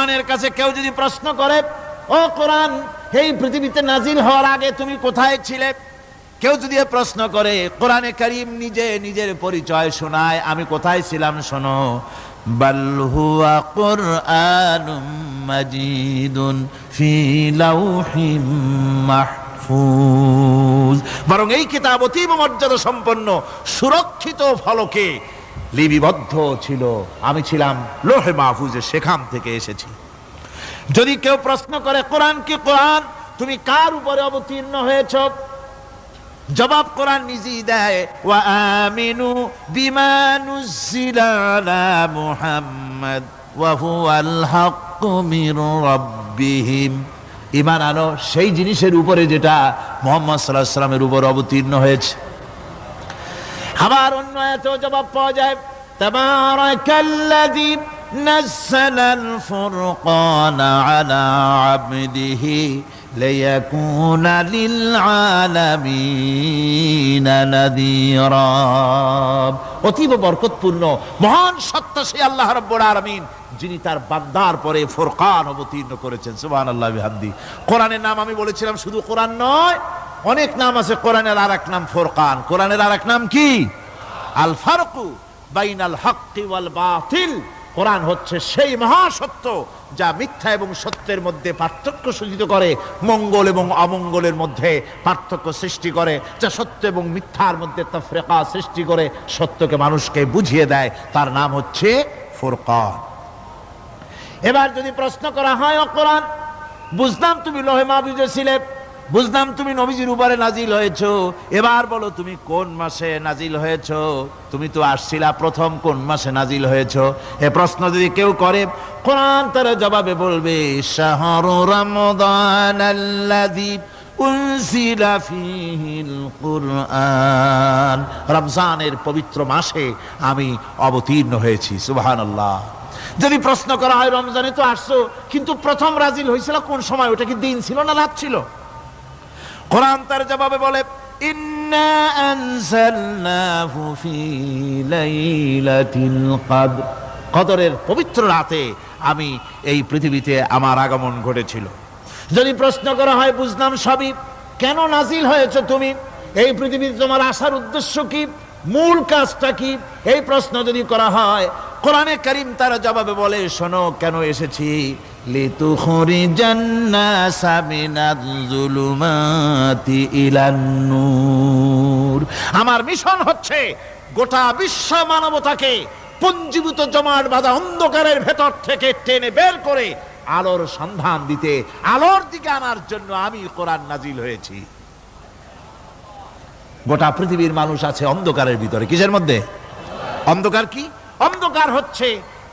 কোরআনের কাছে কেউ যদি প্রশ্ন করে, ও কোরআন, এই পৃথিবীতে নাজিল হওয়ার আগে তুমি কোথায় ছিলে? কেউ যদি প্রশ্ন করে, কোরআনে কারীম নিজে নিজের পরিচয় শোনায়, আমি কোথায় ছিলাম শোনো। বাল হুয়া কুরআনুম মাজিদুন ফি লাউহিম মাহফুজ, বরং এই কিতাব অতীব মর্যাদা সম্পন্ন সুরক্ষিত ফলকে লিপিবদ্ধ ছিল, আমি ছিলাম লৌহে মাহফুজে, সেখান থেকে এসেছি। যদি কেউ প্রশ্ন করে, কোরআন কি কোরআন, তুমি কার উপরে অবতীর্ণ হয়েছ? জবাব কোরআন নিজেই দেয়, ওয়া আমিনু বিমা নুজিলা আলা মুহাম্মাদ ওয়া হুয়াল হাক্কু মির রাব্বিহিম, ঈমান আনো সেই জিনিসের উপরে যেটা মুহাম্মদ সাল্লাল্লাহু আলাইহি ওয়াসাল্লামের উপর অবতীর্ণ হয়েছে। আবার অন্য আয়াতেও জবাব পাওয়া যায়, তাবারাকাল্লাযী নাযালাল ফুরকানা আলা আবদিহি লিয়াকুনা লিল আলামিনা নাযীরা। অতীব বরকতপূর্ণ মহান সত্তা সেই আল্লাহ রাব্বুল আলামিন, যিনি তার বান্দার পরে ফুরকান অবতীর্ণ করেছেন। সুবহানাল্লাহি ওয়া বিহামদিহি। কোরআনের নাম আমি বলেছিলাম শুধু কোরআন নয়, অনেক নাম আছে। কোরআনের আরেক নাম ফুরকান। কোরআনের আরেক নাম কি? আল ফারকু বাইনাল হক্কি ওয়াল বাতিল। কোরআন হচ্ছে সেই মহাসত্য যা মিথ্যা এবং সত্যের মধ্যে পার্থক্য সূচিত করে, মঙ্গল এবং অমঙ্গলের মধ্যে পার্থক্য সৃষ্টি করে, যা সত্য এবং মিথ্যার মধ্যে তাফরিকা সৃষ্টি করে, সত্যকে মানুষকে বুঝিয়ে দেয়। তার নাম হচ্ছে ফুরকান। এবার যদি প্রশ্ন করা হয়, ও কোরআন, বুঝলাম তুমি লৌহে মাহফুজে ছিলে, বুঝলাম তুমি নবীজির উপরে নাজিল হয়েছো, এবার বলো তুমি কোন মাসে নাজিল হয়েছো? তুমি তো আসছিলা প্রথম কোন মাসে নাজিল হয়েছো? এ প্রশ্ন যদি কেউ করে, কোরআন তার জবাবে বলবে, শাহরু রমাদানাল্লাযী উনজিলা ফীহিল কুরআন, রমজানের পবিত্র মাসে আমি অবতীর্ণ হয়েছি। সুবহানাল্লাহ। যদি প্রশ্ন করা হয়, রমজানে তো আসছো, কিন্তু প্রথম নাজিল হয়েছিল কোন সময়? ওটা কি দিন ছিল না রাত ছিল? কোরআন তার জবাবে বলে, ইন্না আনজালনাহু ফি লাইলাতিল কদর, কদরের পবিত্র রাতে আমি এই পৃথিবীতে আমার আগমন ঘটেছিল। যদি প্রশ্ন করা হয়, বুঝলাম সবই, কেন নাজিল হয়েছে তুমি? এই পৃথিবীতে তোমার আসার উদ্দেশ্য কি? মূল কাজটা কি? এই প্রশ্ন যদি করা হয়, কোরআনে কারীম তার জবাবে বলে, শোনো কেন এসেছি। লিতুখরিজান নাসা মিনাজ যুলুমাতি ইলান নূর, আমার মিশন হচ্ছে গোটা বিশ্ব মানবতাকে পুঞ্জীভূত জমাট বাঁধা অন্ধকারের ভেতর থেকে টেনে বের করে আলোর সন্ধান দিতে, আলোর দিকে আনার জন্য আমি কোরআন নাজিল হয়েছি। গোটা পৃথিবীর মানুষ আছে অন্ধকারের ভিতরে। কিসের মধ্যে? অন্ধকার কি? অন্ধকার হচ্ছে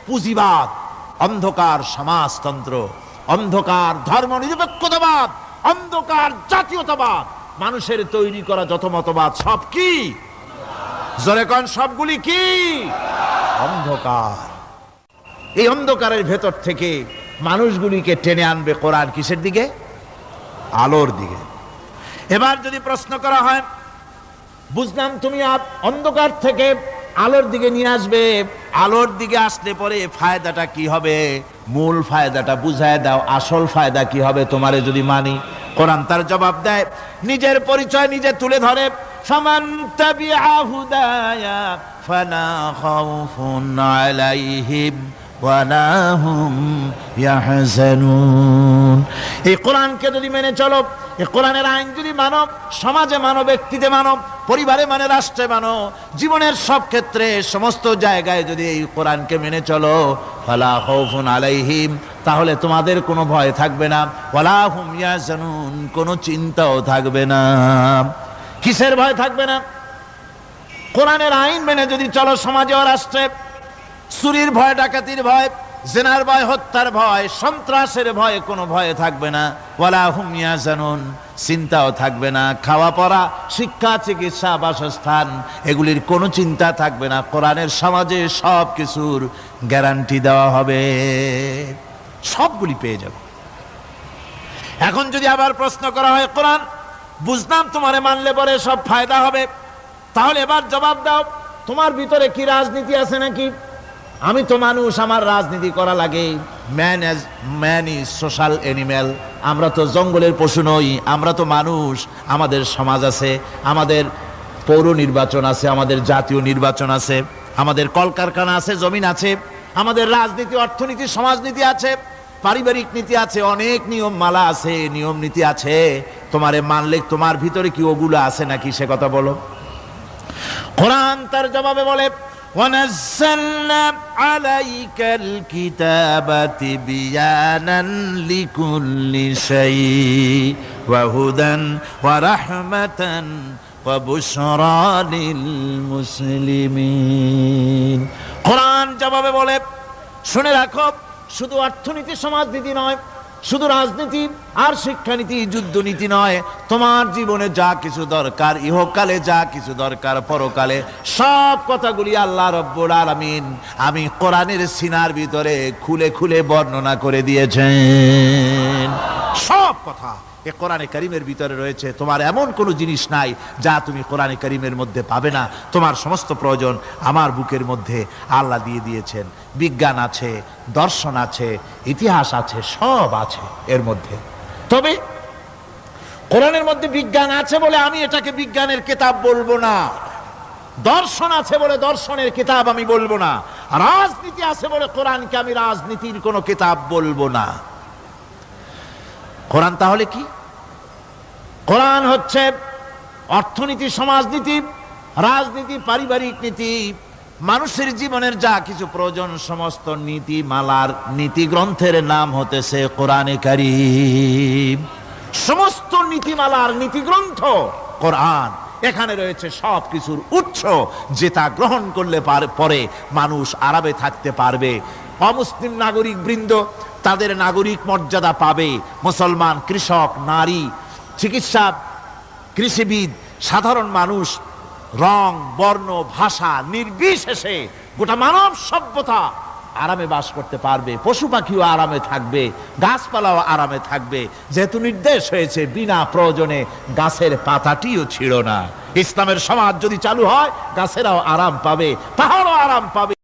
পুঁজিবাদ, অন্ধকার সমাজতন্ত্র, অন্ধকার ধর্ম নিরপেক্ষতাবাদ, অন্ধকার জাতীয়তাবাদ। মানুষের তৈরি করা যত মতবাদ সব কি? জোরে কোন, সবগুলি কি? অন্ধকার। এই অন্ধকারের ভেতর থেকে মানুষগুলিকে টেনে আনবে কোরআন কিসের দিকে? আলোর দিকে। এবার যদি প্রশ্ন করা হয়, বুঝলাম তুমি অন্ধকার থেকে আলোর দিকে নিয়ে আসবে, আলোর দিকে আসলে পরে ফায়দাটা কি হবে? মূল ফায়দাটা বুঝায় দাও, আসল ফায়দা কি হবে তোমারে যদি মানি? কোরআন তার জবাব দেয়, নিজের পরিচয় নিজে তুলে ধরে, ফামান তাবিআ হুদায়া ফালা খাউফুন আলাইহিম ওয়ালা হুম ইয়াহজানুন। এই কোরআনকে যদি মেনে চলো, এই কোরআনের আইন যদি মানো, সমাজে মানো, ব্যক্তিতে মানো, পরিবারে মানে, রাষ্ট্রে মানো, জীবনের সব ক্ষেত্রে সমস্ত জায়গায় যদি এই কোরআনকে মেনে চলো, ফালা খাউফুন আলাইহিম, তাহলে তোমাদের কোনো ভয় থাকবে না, ওয়ালা হুম ইয়াহজানুন, কোনো চিন্তাও থাকবে না। কিসের ভয় থাকবে না? কোরআনের আইন মেনে যদি চলো সমাজে ও রাষ্ট্রে, চুরির ভয়, ডাকাতির ভয়, জিনার ভয়, হত্যার ভয়, সন্ত্রাসের ভয়, কোনো ভয় থাকবে না। ওয়ালা হুম ইয়াহজানুন, চিন্তাও থাকবে না। খাওয়া পড়া, শিক্ষা, চিকিৎসা, বাসস্থান, এগুলির কোনো চিন্তা থাকবে না। কোরআনের সমাজে সব কিছুর গ্যারান্টি দেওয়া হবে, সবগুলি পেয়ে যাবে। এখন যদি আবার প্রশ্ন করা হয়, কোরআন বুঝলাম তোমারে মানলে পরে সব ফায়দা হবে, তাহলে এবার জবাব দাও, তোমার ভিতরে কি রাজনীতি আছে নাকি? আমি তো মানুষ, আমার রাজনীতি করা লাগে। Man is social animal. আমরা তো জঙ্গলের পশু নই, আমরা তো মানুষ। আমাদের সমাজ আছে, আমাদের পৌর নির্বাচন আছে, আমাদের জাতীয় নির্বাচন আছে, আমাদের কলকারখানা আছে, জমিন আছে, আমাদের রাজনীতি, অর্থনীতি, সমাজনীতি আছে, পারিবারিক নীতি আছে, অনেক নিয়ম মালা আছে, নিয়ম নীতি আছে। তোমারে মানলে তোমার ভিতরে কি ওগুলো আছে নাকি, সে কথা বলো। কোরআন তার জবাবে বলে, وَنَزَّلْنَا عَلَيْكَ الْكِتَابَ تِبْيَانًا لِكُلِّ شَيْءٍ وَهُدًى وَرَحْمَةً وَبُشْرَى لِلْمُسْلِمِينَ। কোরআন জবাবে বলে, শুনে রাখো, শুধু অর্থনীতি সমাজনীতি নয়, শুধু রাজনীতি আর শিক্ষানীতি যুদ্ধনীতি নয়, তোমার জীবনে যা কিছু দরকার, ইহকালে যা কিছু দরকার, পরকালে সব কথাগুলি আল্লাহ রব্বুল আলামিন আমি কোরআনের সিনার ভিতরে খুলে খুলে বর্ণনা করে দিয়েছেন। সব কথা এ কোরআনে কারীমের ভিতরে রয়েছে। তোমার এমন কোনো জিনিস নাই যা তুমি কোরআনে কারীমের মধ্যে পাবে না। তোমার সমস্ত প্রয়োজন আমার বুকের মধ্যে আল্লাহ দিয়ে দিয়েছেন। বিজ্ঞান আছে, দর্শন আছে, ইতিহাস আছে, সব আছে এর মধ্যে। তবে কোরআনের মধ্যে বিজ্ঞান আছে বলে আমি এটাকে বিজ্ঞানের কিতাব বলবো না, দর্শন আছে বলে দর্শনের কিতাব আমি বলবো না, রাজনীতি আছে বলে কোরআনকে আমি রাজনীতির কোনো কিতাব বলবো না। কোরআন তাহলে কি? কোরআন হচ্ছে অর্থনীতি, সমাজনীতি, রাজনীতি, পারিবারিক নীতি, মানুষের জীবনের যা কিছু প্রয়োজন, সমস্ত নীতি মালার নীতি গ্রন্থের নাম হতেছে কোরআনে কারীম। সমস্ত নীতিমালার নীতি গ্রন্থ কোরআন। এখানে রয়েছে সব কিছুর উৎস, যেটা গ্রহণ করলে পরে মানুষ আরামে থাকতে পারবে। অমুসলিম নাগরিক বৃন্দ তাদের নাগরিক মর্যাদা পাবে। মুসলমান, কৃষক, নারী, চিকিৎসা, কৃষিবিদ, সাধারণ মানুষ, রং, বর্ণ, ভাষা নির্বিশেষে গোটা মানব সভ্যতা আরামে বাস করতে পারবে। পশু পাখিও আরামে থাকবে, গাছপালাও আরামে থাকবে, যেহেতু নির্দেশ হয়েছে বিনা প্রয়োজনে গাছের পাতাটিও ছিঁড়ো না। ইসলামের সমাজ যদি চালু হয়, গাছেরাও আরাম পাবে, পাহাড়ও আরাম পাবে।